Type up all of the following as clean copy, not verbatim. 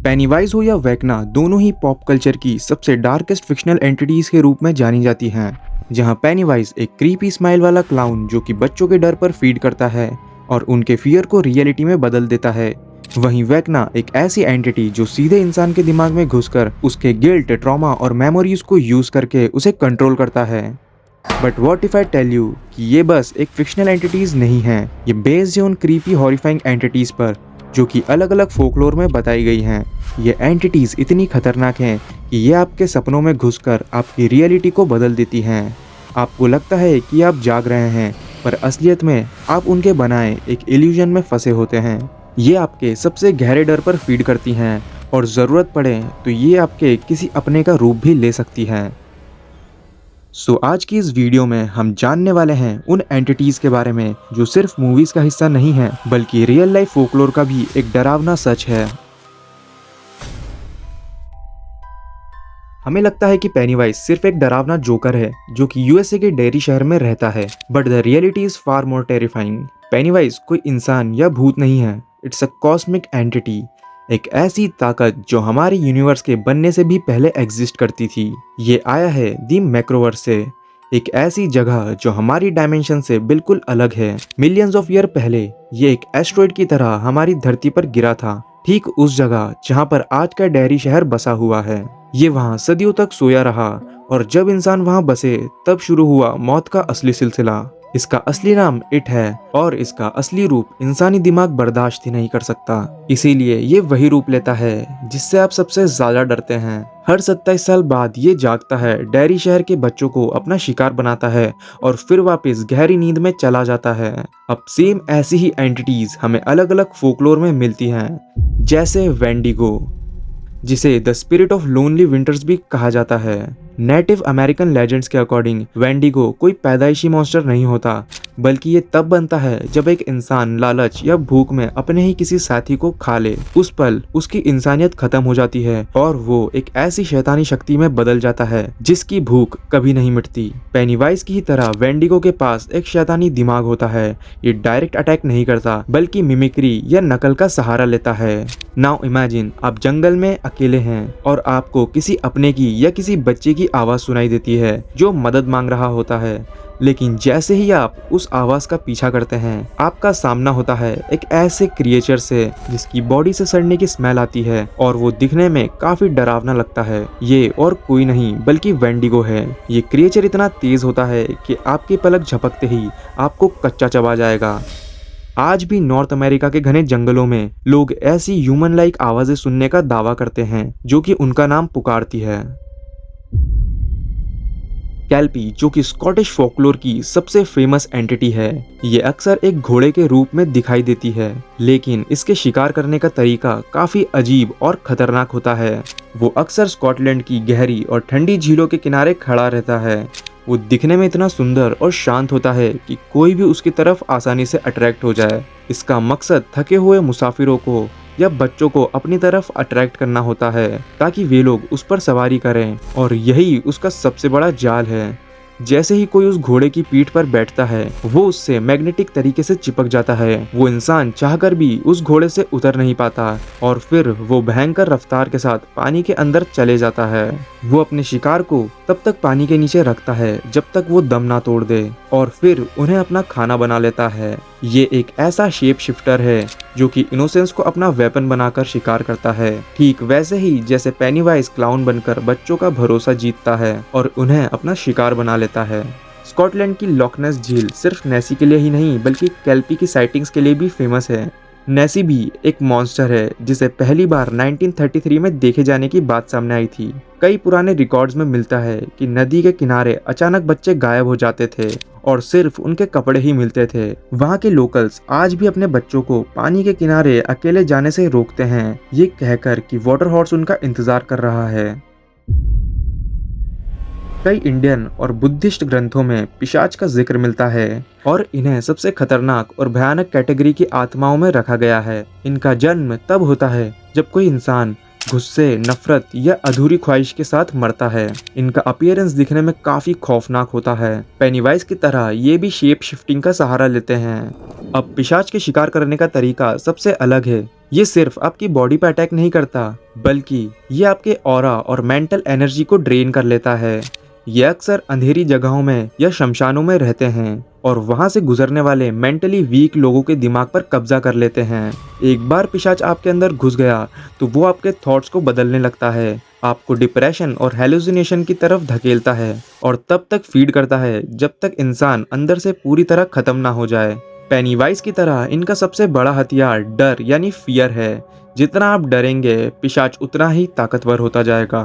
Penny-wise हो या Vecna, दोनों ही पॉप कल्चर की सबसे डार्केस्ट फिक्शनल एंटिटीज के रूप में जानी जाती हैं। जहां पेनीवाइज एक क्रीपी स्माइल वाला क्लाउन जो कि बच्चों के डर पर फीड करता है और उनके फियर को रियलिटी में बदल देता है, वहीं वेकना एक ऐसी एंटिटी जो सीधे इंसान के दिमाग में घुसकर उसके गिल्ट, ट्रॉमा और मेमोरीज को यूज करके उसे कंट्रोल करता है। But what if I tell you कि ये बस एक फिक्शनल एंटिटीज नहीं है, ये बेस्ड है उन क्रीपी हॉरिफाइंग एंटिटीज पर जो कि अलग अलग फोकलोर में बताई गई हैं। ये एंटिटीज इतनी खतरनाक हैं कि ये आपके सपनों में घुसकर आपकी रियलिटी को बदल देती हैं। आपको लगता है कि आप जाग रहे हैं, पर असलियत में आप उनके बनाए एक इल्यूजन में फंसे होते हैं। ये आपके सबसे गहरे डर पर फीड करती हैं और ज़रूरत पड़े तो ये आपके किसी अपने का रूप भी ले सकती हैं। सो आज की इस वीडियो में हम जानने वाले हैं उन एंटिटीज़ के बारे में जो सिर्फ मूवीज़ का हिस्सा नहीं है, बल्कि रियल लाइफ फोकलोर का भी एक डरावना सच है। हमें लगता है कि पेनीवाइज सिर्फ एक डरावना जोकर है जो कि यूएसए के डेरी शहर में रहता है, but the reality is far more terrifying. Penny-wise कोई इंसान या भूत नहीं है, इट्स अ कॉस्मिक एंटिटी, एक ऐसी ताकत जो हमारे यूनिवर्स के बनने से भी पहले एग्जिस्ट करती थी। ये आया है दी मैक्रोवर्स से, एक ऐसी जगह जो हमारी डायमेंशन से बिल्कुल अलग है। मिलियंस ऑफ ईयर पहले ये एक एस्ट्रॉइड की तरह हमारी धरती पर गिरा था, ठीक उस जगह जहाँ पर आज का डेरी शहर बसा हुआ है। ये वहाँ सदियों तक सोया रहा और जब इंसान वहाँ बसे तब शुरू हुआ मौत का असली सिलसिला। इसका असली नाम इट है और इसका असली रूप इंसानी दिमाग बर्दाश्त ही नहीं कर सकता। इसीलिए ये वही रूप लेता है जिससे आप सबसे ज्यादा डरते हैं। हर 27 साल बाद ये जागता है, डेरी शहर के बच्चों को अपना शिकार बनाता है और फिर वापस गहरी नींद में चला जाता है। अब सेम ऐसी ही एंटिटीज हमें अलग अलग फोकलोर में मिलती हैं, जैसे वेंडिगो, जिसे the spirit of lonely winters भी कहा जाता है। नेटिव अमेरिकन लेजेंड्स के अकॉर्डिंग वेंडिगो कोई पैदाइशी मॉन्स्टर नहीं होता, बल्कि ये तब बनता है जब एक इंसान लालच या भूख में अपने ही किसी साथी को खा ले। उस पल उसकी इंसानियत खत्म हो जाती है और वो एक ऐसी शैतानी शक्ति में बदल जाता है जिसकी भूख कभी नहीं मिटती। पेनीवाइज की ही तरह वेंडिगो के पास एक शैतानी दिमाग होता है। ये डायरेक्ट अटैक नहीं करता, बल्कि मिमिक्री या नकल का सहारा लेता है। नाउ इमेजिन आप जंगल में अकेले हैं और आपको किसी अपने की या किसी बच्चे की आवाज सुनाई देती है जो मदद मांग रहा होता है। लेकिन जैसे ही आप उस आवाज का पीछा करते हैं, आपका सामना होता है एक ऐसे क्रिएचर से जिसकी बॉडी से सड़ने की स्मेल आती है और वो दिखने में काफी डरावना लगता है। ये और कोई नहीं बल्कि वेंडिगो है। ये क्रिएचर इतना तेज होता है कि आपकी पलक झपकते ही आपको कच्चा चबा जाएगा। आज भी नॉर्थ अमेरिका के घने जंगलों में लोग ऐसी ह्यूमन लाइक आवाजें सुनने का दावा करते हैं जो कि उनका नाम पुकारती है। कैल्पी, जो कि स्कॉटिश फोकलोर की सबसे फेमस एंटिटी है, ये अक्सर एक घोड़े के रूप में दिखाई देती है, लेकिन इसके शिकार करने का तरीका काफी अजीब और खतरनाक होता है। वो अक्सर स्कॉटलैंड की गहरी और ठंडी झीलों के किनारे खड़ा रहता है। वो दिखने में इतना सुंदर और शांत होता है कि कोई भी उसकी तरफ आसानी से अट्रैक्ट हो जाए। इसका मकसद थके हुए मुसाफिरों को या बच्चों को अपनी तरफ अट्रैक्ट करना होता है ताकि वे लोग उस पर सवारी करें, और यही उसका सबसे बड़ा जाल है। जैसे ही कोई उस घोड़े की पीठ पर बैठता है, वो उससे मैग्नेटिक तरीके से चिपक जाता है। वो इंसान चाहकर भी उस घोड़े से उतर नहीं पाता और फिर वो भयंकर रफ्तार के साथ पानी के अंदर चले जाता है। वो अपने शिकार को तब तक पानी के नीचे रखता है जब तक वो दम ना तोड़ दे और फिर उन्हें अपना खाना बना लेता है। ये एक ऐसा शेप शिफ्टर है जो कि इनोसेंस को अपना वेपन बनाकर शिकार करता है, ठीक वैसे ही जैसे पेनीवाइज क्लाउन बनकर बच्चों का भरोसा जीतता है और उन्हें अपना शिकार बना लेता है। स्कॉटलैंड की लॉकनेस झील सिर्फ नेसी के लिए ही नहीं बल्कि कैल्पी की साइटिंग्स के लिए भी फेमस है। नेसी भी एक मॉन्स्टर है जिसे पहली बार 1933 में देखे जाने की बात सामने आई थी। कई पुराने रिकॉर्ड्स में मिलता है कि नदी के किनारे अचानक बच्चे गायब हो जाते थे और सिर्फ उनके कपड़े ही मिलते थे। वहाँ के लोकल्स आज भी अपने बच्चों को पानी के किनारे अकेले जाने से रोकते हैं, ये कहकर कि वाटर हॉर्स उनका इंतजार कर रहा है। कई इंडियन और बुद्धिस्ट ग्रंथों में पिशाच का जिक्र मिलता है और इन्हें सबसे खतरनाक और भयानक कैटेगरी की आत्माओं में रखा गया है। इनका जन्म तब होता है जब कोई इंसान गुस्से, नफरत या अधूरी ख्वाहिश के साथ मरता है। इनका अपीयरेंस दिखने में काफी खौफनाक होता है। पेनीवाइज की तरह ये भी शेप शिफ्टिंग का सहारा लेते हैं। अब पिशाच के शिकार करने का तरीका सबसे अलग है। ये सिर्फ आपकी बॉडी पर अटैक नहीं करता, बल्कि ये आपके ऑरा और मेंटल एनर्जी को ड्रेन कर लेता है। ये अक्सर अंधेरी जगहों में या शमशानों में रहते हैं और वहां से गुजरने वाले मेंटली वीक लोगों के दिमाग पर कब्जा कर लेते हैं। एक बार पिशाच आपके अंदर घुस गया तो वो आपके थॉट्स को बदलने लगता है, आपको डिप्रेशन और हेलुसिनेशन की तरफ धकेलता है और तब तक फीड करता है जब तक इंसान अंदर से पूरी तरह खत्म ना हो जाए। पेनीवाइज की तरह इनका सबसे बड़ा हथियार डर यानी फियर है। जितना आप डरेंगे, पिशाच उतना ही ताकतवर होता जाएगा।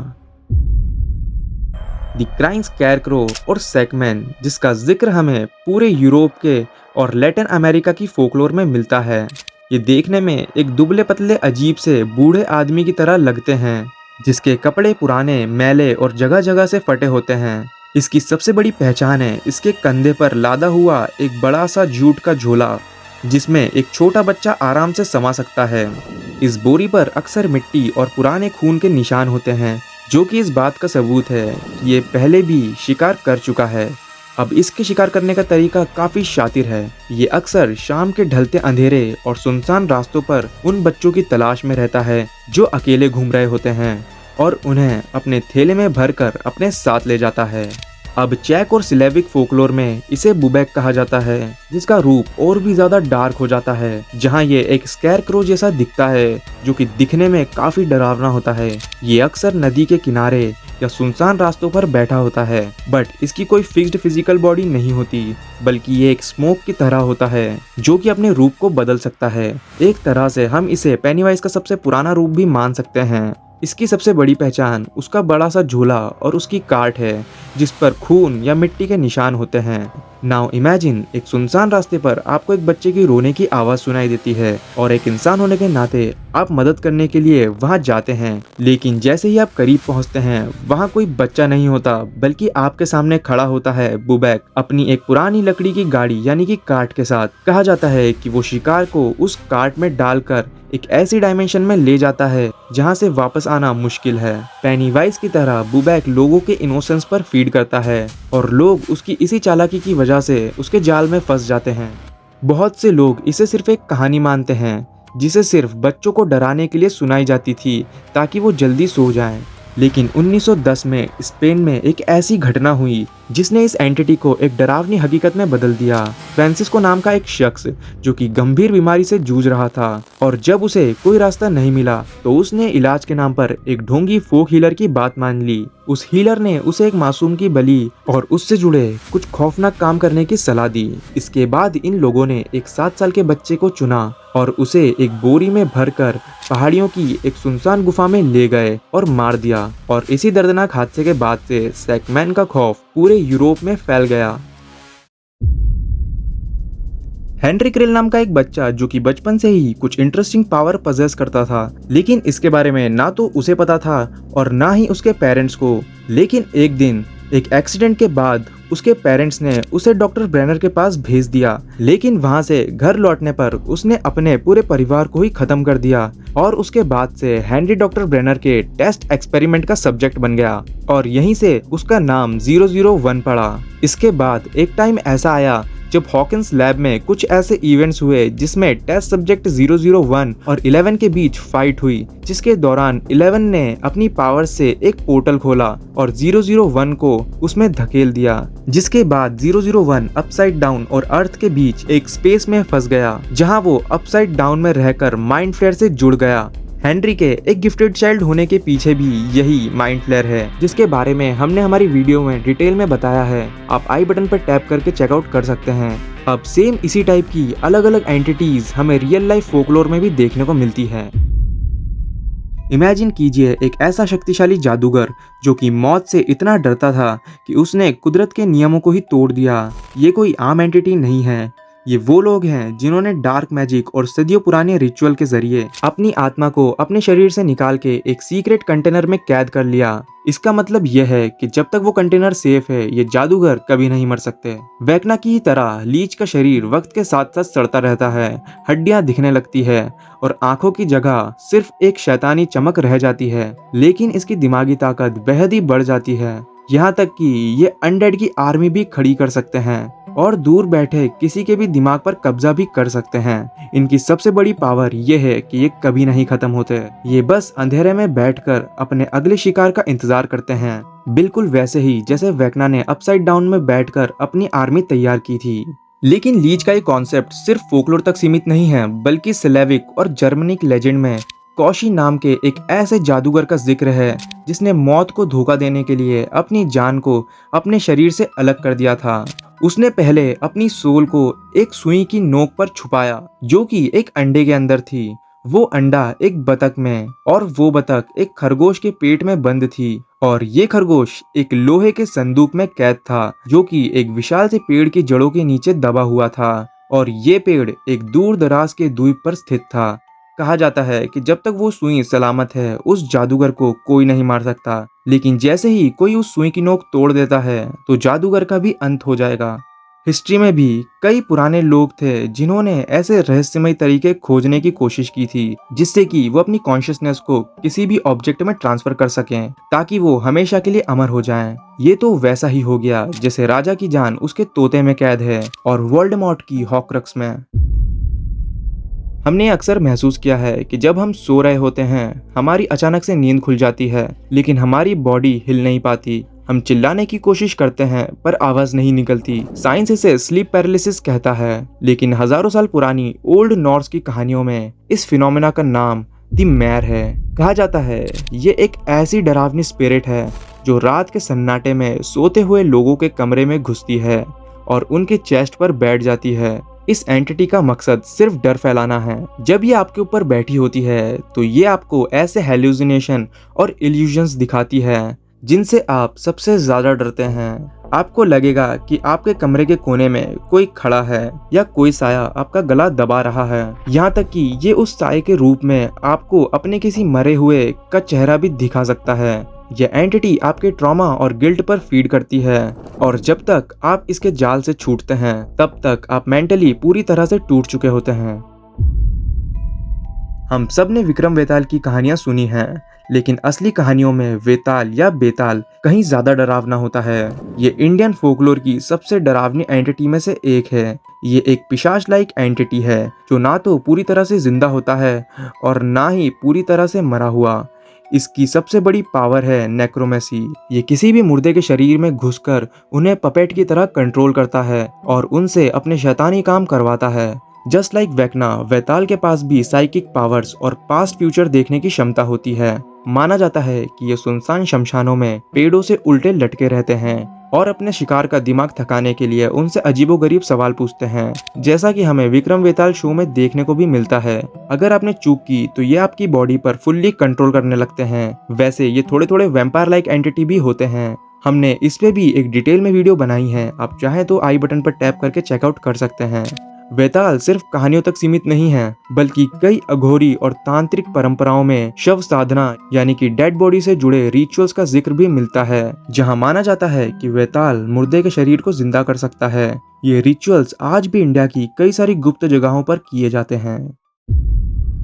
द क्राइंग स्कैरक्रो और सैकमैन, जिसका जिक्र हमें पूरे यूरोप के और लैटिन अमेरिका की फोकलोर में मिलता है। ये देखने में एक दुबले पतले अजीब से बूढ़े आदमी की तरह लगते हैं, जिसके कपड़े पुराने, मैले और जगह जगह से फटे होते हैं। इसकी सबसे बड़ी पहचान है इसके कंधे पर लादा हुआ एक बड़ा सा जूट का झोला, जिसमें एक छोटा बच्चा आराम से समा सकता है। इस बोरी पर अक्सर मिट्टी और पुराने खून के निशान होते हैं, जो कि इस बात का सबूत है कि ये पहले भी शिकार कर चुका है। अब इसके शिकार करने का तरीका काफी शातिर है। ये अक्सर शाम के ढलते अंधेरे और सुनसान रास्तों पर उन बच्चों की तलाश में रहता है जो अकेले घूम रहे होते हैं और उन्हें अपने थैले में भरकर अपने साथ ले जाता है। अब चेक और स्लेविक फोकलोर में इसे बुबैक कहा जाता है, जिसका रूप और भी ज्यादा डार्क हो जाता है, जहां ये एक स्कैरक्रो जैसा दिखता है जो कि दिखने में काफी डरावना होता है। ये अक्सर नदी के किनारे या सुनसान रास्तों पर बैठा होता है, बट इसकी कोई फिक्स्ड फिजिकल बॉडी नहीं होती, बल्कि ये एक स्मोक की तरह होता है जो कि अपने रूप को बदल सकता है। एक तरह से हम इसे पेनीवाइज का सबसे पुराना रूप भी मान सकते हैं। इसकी सबसे बड़ी पहचान उसका बड़ा सा झोला और उसकी काट है, जिस पर खून या मिट्टी के निशान होते हैं। नाउ इमेजिन, एक सुनसान रास्ते पर आपको एक बच्चे की रोने की आवाज सुनाई देती है और एक इंसान होने के नाते आप मदद करने के लिए वहां जाते हैं। लेकिन जैसे ही आप करीब पहुंचते हैं, वहां कोई बच्चा नहीं होता, बल्कि आपके सामने खड़ा होता है बुबैक अपनी एक पुरानी लकड़ी की गाड़ी यानी कि कार्ट के साथ। कहा जाता है कि वो शिकार को उस कार्ट में डालकर एक ऐसी डायमेंशन में ले जाता है जहां से वापस आना मुश्किल है। पेनीवाइज की तरह बुबैक लोगों के इनोसेंस पर फीड करता है और लोग उसकी इसी चालाकी की वजह से उसके जाल में फंस जाते हैं। बहुत से लोग इसे सिर्फ एक कहानी मानते हैं, जिसे सिर्फ बच्चों को डराने के लिए सुनाई जाती थी ताकि वो जल्दी सो जाएं। लेकिन 1910 में स्पेन में एक ऐसी घटना हुई जिसने इस एंटिटी को एक डरावनी हकीकत में बदल दिया। फ्रांसिस्को नाम का एक शख्स जो कि गंभीर बीमारी से जूझ रहा था और जब उसे कोई रास्ता नहीं मिला तो उसने इलाज के नाम पर एक ढोंगी फोक हीलर की बात मान ली। उस हीलर ने उसे एक मासूम की बलि और उससे जुड़े कुछ खौफनाक काम करने की सलाह दी। इसके बाद इन लोगों ने एक 7 साल के बच्चे को चुना और उसे एक बोरी में भरकर पहाड़ियों की एक सुनसान गुफा में ले गए और मार दिया। और इसी दर्दनाक हादसे के बाद से सैकमैन का खौफ पूरे यूरोप में फैल गया। हेनरी क्रिल नाम का एक बच्चा जो कि बचपन से ही कुछ इंटरेस्टिंग पावर पजेस करता था, लेकिन इसके बारे में ना तो उसे पता था और ना ही उसके पेरेंट्स को। लेकिन एक दिन एक एक्सीडेंट के बाद उसके पेरेंट्स ने उसे डॉक्टर ब्रेनर के पास भेज दिया, लेकिन वहां से घर लौटने पर उसने अपने पूरे परिवार को ही खत्म कर दिया और उसके बाद से हेनरी डॉक्टर ब्रेनर के टेस्ट एक्सपेरिमेंट का सब्जेक्ट बन गया और यहीं से उसका नाम 001 पड़ा। इसके बाद एक टाइम ऐसा आया जब हॉकिंस लैब में कुछ ऐसे इवेंट्स हुए जिसमें टेस्ट सब्जेक्ट 001 और 11 के बीच फाइट हुई, जिसके दौरान 11 ने अपनी पावर से एक पोर्टल खोला और 001 को उसमें धकेल दिया, जिसके बाद 001 अपसाइड डाउन और अर्थ के बीच एक स्पेस में फंस गया, जहां वो अपसाइड डाउन में रहकर माइंड फ्लेयर से जुड़ गया। हेनरी के एक गिफ्टेड चाइल्ड होने के पीछे भी यही माइंड फ्लेयर है, जिसके बारे में हमने हमारी वीडियो में डिटेल में बताया है। आप आई बटन पर टैप करके चेकआउट कर सकते हैं। अब सेम इसी टाइप की अलग अलग एंटिटीज हमें रियल लाइफ फोकलोर में भी देखने को मिलती है। इमेजिन कीजिए एक ऐसा शक्तिशाली जादूगर जो कि मौत से इतना डरता था कि उसने कुदरत के नियमों को ही तोड़ दिया। ये कोई आम एंटिटी नहीं है, ये वो लोग हैं जिन्होंने डार्क मैजिक और सदियों पुराने रिचुअल के जरिए अपनी आत्मा को अपने शरीर से निकाल के एक सीक्रेट कंटेनर में कैद कर लिया। इसका मतलब यह है कि जब तक वो कंटेनर सेफ है, ये जादूगर कभी नहीं मर सकते। वैकना की तरह लीच का शरीर वक्त के साथ साथ सड़ता रहता है, हड्डियां दिखने लगती है और आंखों की जगह सिर्फ एक शैतानी चमक रह जाती है। लेकिन इसकी दिमागी ताकत बेहद ही बढ़ जाती है, यहाँ तक कि ये अनडेड की आर्मी भी खड़ी कर सकते हैं। और दूर बैठे किसी के भी दिमाग पर कब्जा भी कर सकते हैं। इनकी सबसे बड़ी पावर ये है कि ये कभी नहीं खत्म होते। ये बस अंधेरे में बैठकर अपने अगले शिकार का इंतजार करते हैं, बिल्कुल वैसे ही जैसे वेक्ना ने अपसाइड डाउन में बैठकर अपनी आर्मी तैयार की थी। लेकिन लीच का ये कॉन्सेप्ट सिर्फ फोकलोर तक सीमित नहीं है, बल्कि स्लेविक और जर्मनिक लेजेंड में कौशी नाम के एक ऐसे जादूगर का जिक्र है जिसने मौत को धोखा देने के लिए अपनी जान को अपने शरीर से अलग कर दिया था। उसने पहले अपनी सोल को एक सुई की नोक पर छुपाया जो कि एक अंडे के अंदर थी। वो अंडा एक बतख में और वो बतख एक खरगोश के पेट में बंद थी, और ये खरगोश एक लोहे के संदूक में कैद था जो कि एक विशाल से पेड़ की जड़ों के नीचे दबा हुआ था। और ये पेड़ एक दूर दराज के द्वीप पर स्थित था। कहा जाता है कि जब तक वो सुई सलामत है उस जादूगर को कोई नहीं मार सकता, लेकिन जैसे ही कोई उस सुई की नोक तोड़ देता है तो जादूगर का भी अंत हो जाएगा। हिस्ट्री में भी कई पुराने लोग थे जिन्होंने ऐसे रहस्यमय तरीके खोजने की कोशिश की थी जिससे कि वो अपनी कॉन्शियसनेस को किसी भी ऑब्जेक्ट में ट्रांसफर कर सकें ताकि वो हमेशा के लिए अमर हो जाएं। ये तो वैसा ही हो गया जैसे राजा की जान उसके तोते में कैद है और वोल्डेमॉर्ट की हॉक्रक्स में। हमने अक्सर महसूस किया है कि जब हम सो रहे होते हैं हमारी अचानक से नींद खुल जाती है, लेकिन हमारी बॉडी हिल नहीं पाती। हम चिल्लाने की कोशिश करते हैं पर आवाज नहीं निकलती। साइंस इसे स्लीप पैरालिसिस कहता है, लेकिन हजारों साल पुरानी ओल्ड नॉर्स की कहानियों में इस फिनोमेना का नाम द मैर है। कहा जाता है ये एक ऐसी डरावनी स्पिरिट है जो रात के सन्नाटे में सोते हुए लोगों के कमरे में घुसती है और उनके चेस्ट पर बैठ जाती है। इस एंटिटी का मकसद सिर्फ डर फैलाना है। जब ये आपके ऊपर बैठी होती है तो ये आपको ऐसे हेल्यूसिनेशन और इल्यूजन्स दिखाती है जिनसे आप सबसे ज्यादा डरते हैं। आपको लगेगा कि आपके कमरे के कोने में कोई खड़ा है या कोई साया आपका गला दबा रहा है। यहाँ तक कि ये उस साये के रूप में आपको अपने किसी मरे हुए का चेहरा भी दिखा सकता है। यह एंटिटी आपके ट्रॉमा और गिल्ट पर फीड करती है, और जब तक आप इसके जाल से छूटते हैं तब तक आप मेंटली पूरी तरह से टूट चुके होते हैं। हम सब ने विक्रम वेताल की कहानियां सुनी हैं, लेकिन असली कहानियों में वेताल या बेताल कहीं ज्यादा डरावना होता है। ये इंडियन फोकलोर की सबसे डरावनी एंटिटी में से एक है। ये एक पिशाच लाइक एंटिटी है जो ना तो पूरी तरह से जिंदा होता है और ना ही पूरी तरह से मरा हुआ। इसकी सबसे बड़ी पावर है नेक्रोमेसी। ये किसी भी मुर्दे के शरीर में घुसकर उन्हें पपेट की तरह कंट्रोल करता है और उनसे अपने शैतानी काम करवाता है। जस्ट लाइक वेक्ना, वेताल के पास भी साइकिक पावर्स और पास्ट फ्यूचर देखने की क्षमता होती है। माना जाता है कि ये सुनसान शमशानों में पेड़ों से उल्टे लटके रहते हैं और अपने शिकार का दिमाग थकाने के लिए उनसे अजीबोगरीब सवाल पूछते हैं, जैसा कि हमें विक्रम वेताल शो में देखने को भी मिलता है। अगर आपने चूक की तो ये आपकी बॉडी पर फुल्ली कंट्रोल करने लगते हैं। वैसे ये थोड़े थोड़े वैम्पायर लाइक एंटिटी भी होते हैं। हमने इस पे भी एक डिटेल में वीडियो बनाई है, आप चाहें तो आई बटन पर टैप करके चेकआउट कर सकते हैं। वेताल सिर्फ कहानियों तक सीमित नहीं है, बल्कि कई अघोरी और तांत्रिक परंपराओं में शव साधना यानी कि डेड बॉडी से जुड़े रिचुअल्स का जिक्र भी मिलता है, जहां माना जाता है कि वेताल मुर्दे के शरीर को जिंदा कर सकता है। ये रिचुअल्स आज भी इंडिया की कई सारी गुप्त जगहों पर किए जाते हैं।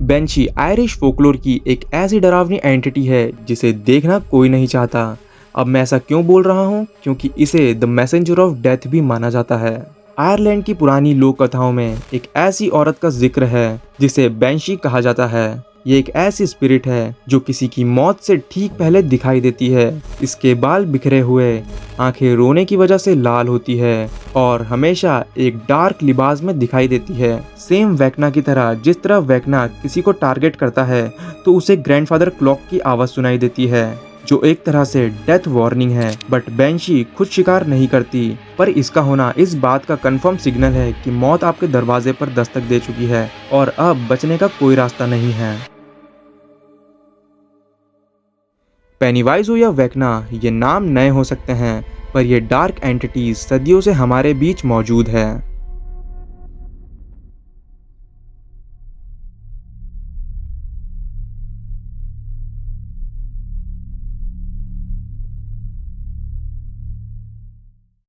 बेंशी आयरिश फोकलोर की एक ऐसी डरावनी एंटिटी है जिसे देखना कोई नहीं चाहता। अब मैं ऐसा क्यों बोल रहा हूँ? क्योंकि इसे द मैसेंजर ऑफ डेथ भी माना जाता है। आयरलैंड की पुरानी लोक कथाओं में एक ऐसी औरत का जिक्र है जिसे बेंशी कहा जाता है। ये एक ऐसी स्पिरिट है जो किसी की मौत से ठीक पहले दिखाई देती है। इसके बाल बिखरे हुए, आंखें रोने की वजह से लाल होती है और हमेशा एक डार्क लिबास में दिखाई देती है। सेम वेक्ना की तरह, जिस तरह वेक्ना किसी को टारगेट करता है तो उसे ग्रैंडफादर क्लॉक की आवाज सुनाई देती है, जो एक तरह से डेथ वार्निंग है। बट बेंशी खुद शिकार नहीं करती, पर इसका होना इस बात का कंफर्म सिग्नल है कि मौत आपके दरवाजे पर दस्तक दे चुकी है और अब बचने का कोई रास्ता नहीं है। पेनीवाइज हो या वेक्ना, ये नाम नए हो सकते हैं, पर ये डार्क एंटिटीज सदियों से हमारे बीच मौजूद है।